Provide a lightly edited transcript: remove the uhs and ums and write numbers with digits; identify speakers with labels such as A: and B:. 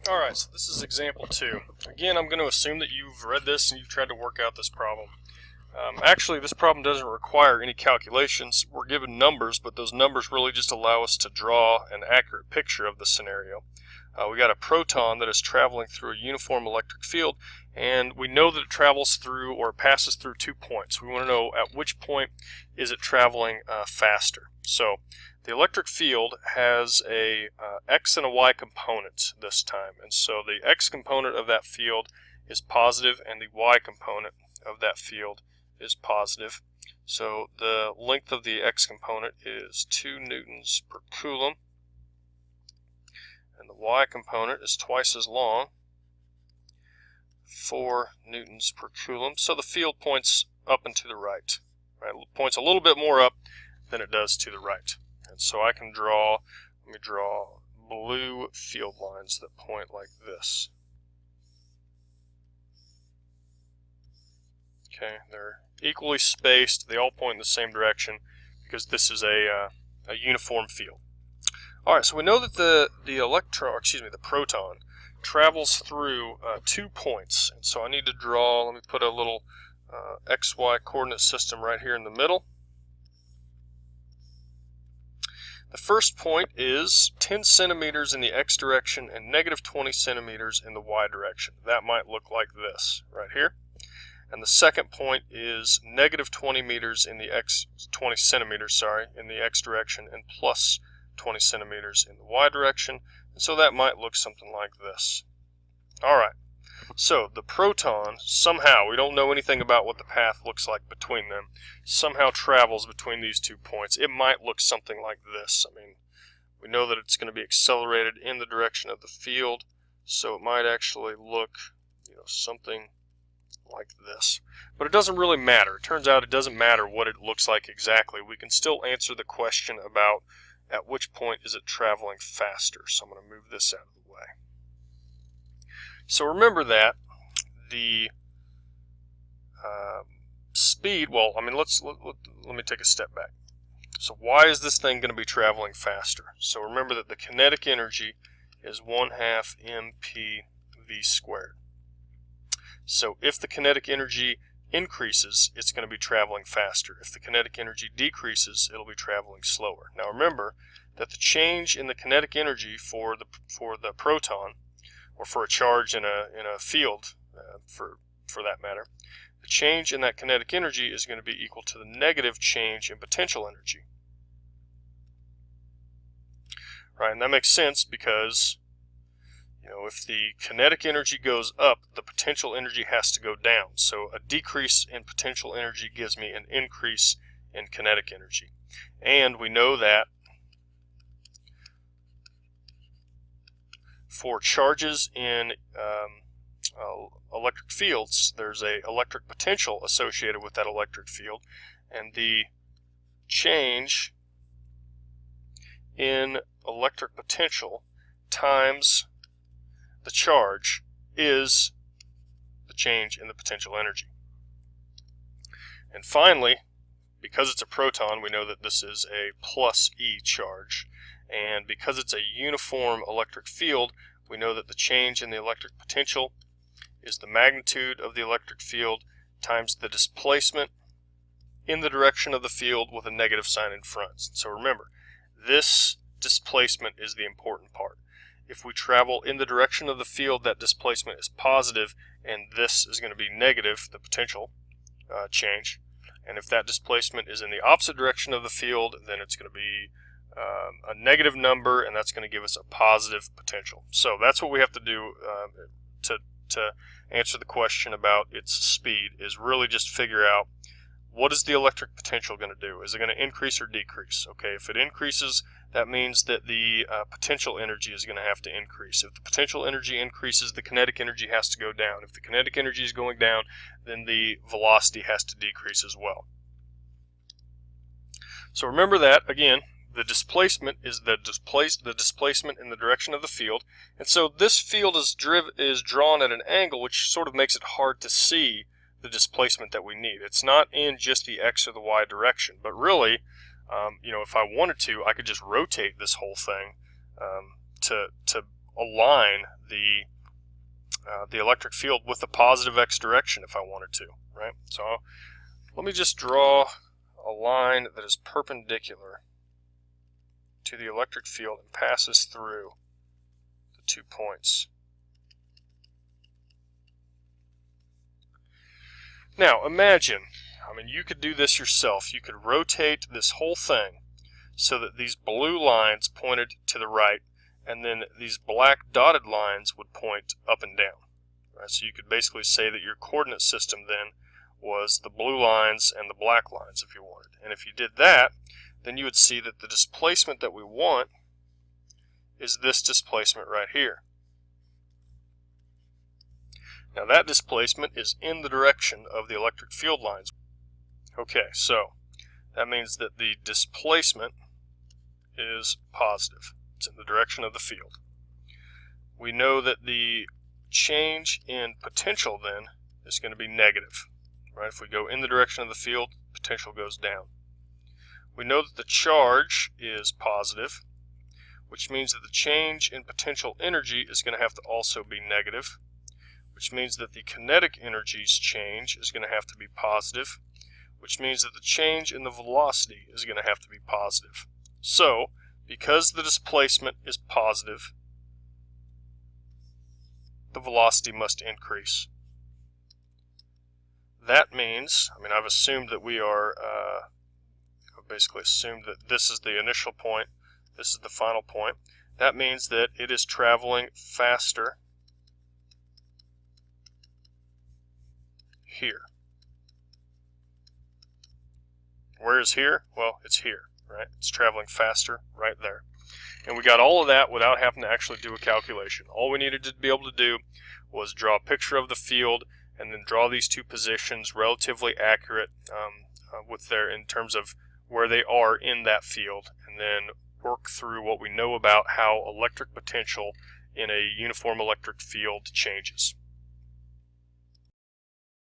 A: Alright, so this is example 2. Again, I'm going to assume that you've read this and you've tried to work out this problem. Actually, this problem doesn't require any calculations. We're given numbers, but those numbers really just allow us to draw an accurate picture of the scenario. We got a proton that is traveling through a uniform electric field, and we know that it travels through or passes through 2 points. We want to know at which point is it traveling faster. So the electric field has a x and a y component this time, and so the x component of that field is positive and the y component of that field is positive. So the length of the x component is 2 newtons per coulomb, and the y component is twice as long, 4 newtons per coulomb. So the field points up and to the right. Right? It points a little bit more up than it does to the right. And so I can draw, let me draw blue field lines that point like this. Okay, they're equally spaced. They all point in the same direction because this is a uniform field. All right, so we know that the proton travels through 2 points, and so I need to draw. Let me put a little XY coordinate system right here in the middle. The first point is 10 centimeters in the x direction and negative 20 centimeters in the y direction. That might look like this right here. And the second point is negative 20 meters in the 20 centimeters, sorry, in the x direction and plus 20 centimeters in the y direction. And so that might look something like this. All right. So the proton somehow, we don't know anything about what the path looks like between them, somehow travels between these 2 points. It might look something like this. I mean, we know that it's going to be accelerated in the direction of the field, so it might actually look, something like this. But it doesn't really matter. It turns out it doesn't matter what it looks like exactly. We can still answer the question about at which point is it traveling faster. So I'm going to move this out of the way. So remember that the speed, well, I mean, let me take a step back. So why is this thing going to be traveling faster? So remember that the kinetic energy is 1/2 mpv squared. So if the kinetic energy increases, it's going to be traveling faster. If the kinetic energy decreases, it'll be traveling slower. Now remember that the change in the kinetic energy for the proton, or for a charge in a field, for that matter, the change in that kinetic energy is going to be equal to the negative change in potential energy. Right, and that makes sense because if the kinetic energy goes up, the potential energy has to go down. So a decrease in potential energy gives me an increase in kinetic energy. And we know that for charges in electric fields, there's an electric potential associated with that electric field, and the change in electric potential times the charge is the change in the potential energy. And finally, because it's a proton, we know that this is a plus E charge. And because it's a uniform electric field, we know that the change in the electric potential is the magnitude of the electric field times the displacement in the direction of the field with a negative sign in front. So remember, this displacement is the important part. If we travel in the direction of the field, that displacement is positive, and this is going to be negative, the potential change. And if that displacement is in the opposite direction of the field, then it's going to be a negative number, and that's going to give us a positive potential. So that's what we have to do to answer the question about its speed, is really just figure out what is the electric potential going to do. Is it going to increase or decrease? Okay, if it increases, that means that the potential energy is going to have to increase. If the potential energy increases, the kinetic energy has to go down. If the kinetic energy is going down, then the velocity has to decrease as well. So remember that, again, the displacement is the displacement in the direction of the field. And so this field is drawn at an angle which sort of makes it hard to see the displacement that we need. It's not in just the x or the y direction, but really, if I wanted to, I could just rotate this whole thing to align the electric field with the positive x direction if I wanted to, right? So let me just draw a line that is perpendicular to the electric field and passes through the 2 points. Now imagine, you could do this yourself. You could rotate this whole thing so that these blue lines pointed to the right, and then these black dotted lines would point up and down. Right? So you could basically say that your coordinate system then was the blue lines and the black lines if you wanted. And if you did that, then you would see that the displacement that we want is this displacement right here. Now that displacement is in the direction of the electric field lines. Okay, so that means that the displacement is positive. It's in the direction of the field. We know that the change in potential then is going to be negative. Right? If we go in the direction of the field, potential goes down. We know that the charge is positive, which means that the change in potential energy is going to have to also be negative, which means that the kinetic energy's change is going to have to be positive, which means that the change in the velocity is going to have to be positive. So, because the displacement is positive, the velocity must increase. That means, I've assumed that we are, basically assumed that this is the initial point, this is the final point. That means that it is traveling faster here. Where is here? Well, it's here, right? It's traveling faster right there. And we got all of that without having to actually do a calculation. All we needed to be able to do was draw a picture of the field and then draw these two positions relatively accurate in terms of where they are in that field, and then work through what we know about how electric potential in a uniform electric field changes.